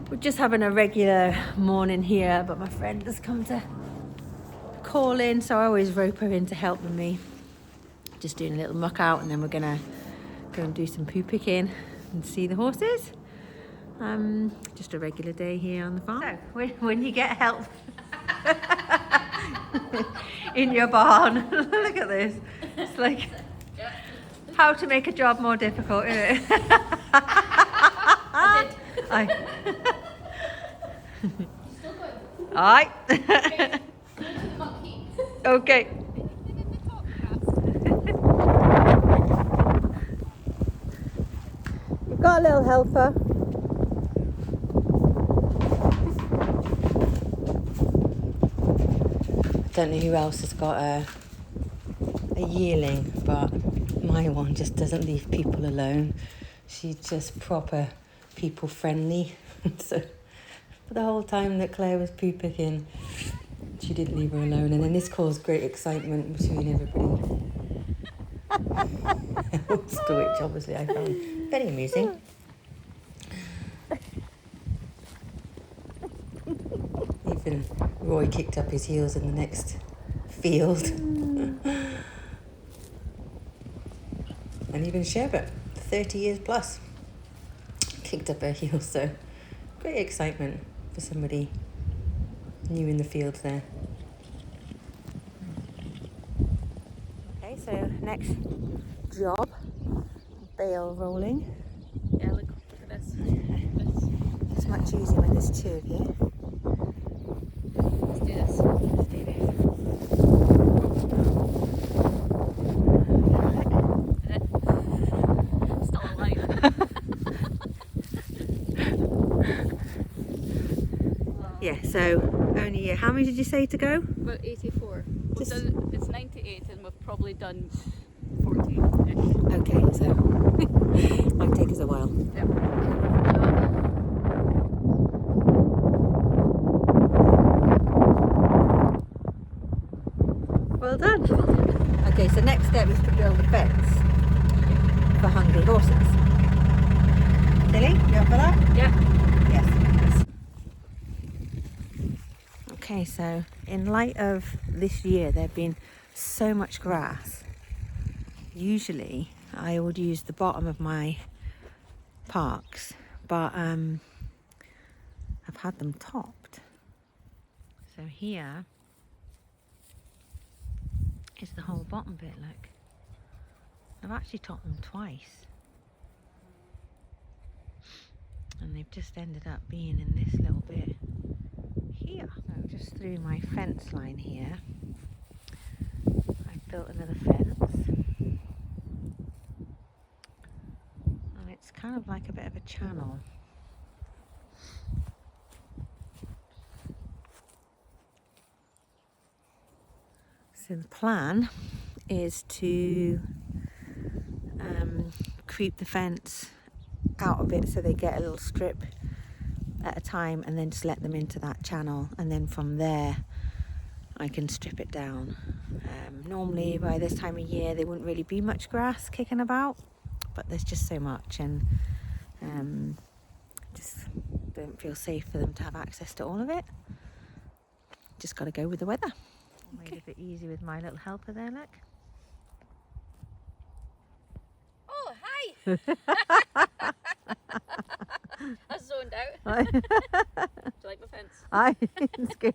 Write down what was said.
We're just having a regular morning here, but my friend has come to call in, so I always rope her in to help with me. Just doing a little muck out, and then we're gonna go and do some poo picking and see the horses. Just a regular day here on the farm. So when you get help in your barn, look at this. It's like how to make a job more difficult, isn't it? I did. Aye. Okay. You've got a little helper. I don't know who else has got a yearling, but my one just doesn't leave people alone. She's just proper people friendly. So for the whole time that Claire was poo picking, she didn't leave her alone, and then this caused great excitement between everybody. Which obviously I found very amusing. Even Roy kicked up his heels in the next field. And even Sherbet, 30 years plus, kicked up her heels, so great excitement for somebody new in the field there. Okay, so next job, bale rolling. Yeah, look at this. It's much easier when there's two of you. Let's do this. Let's do this. Still alive. Yeah, so only, how many did you say to go? About 84. Just- It's 98 and we've probably done 14-ish. Okay, so might take us a while. Yep. Well done. Okay, so next step is to build a fence for hungry horses. Tilly, you up for that? Yeah. Yes. Okay, so in light of this year, there been so much grass. Usually, I would use the bottom of my parks, but I've had them topped. So here is the whole bottom bit, look. I've actually topped them twice. And they've just ended up being in this little bit here. So just through my fence line here, I've built another fence. And it's kind of like a bit of a channel. So the plan is to creep the fence out a bit so they get a little strip at a time, and then just let them into that channel, and then from there I can strip it down. Normally by this time of year there wouldn't really be much grass kicking about, but there's just so much, and just don't feel safe for them to have access to all of it. Just got to go with the weather. Made it a bit easy with my little helper there, look. Oh, hi! I zoned out. Do you like my fence? Aye, it's good.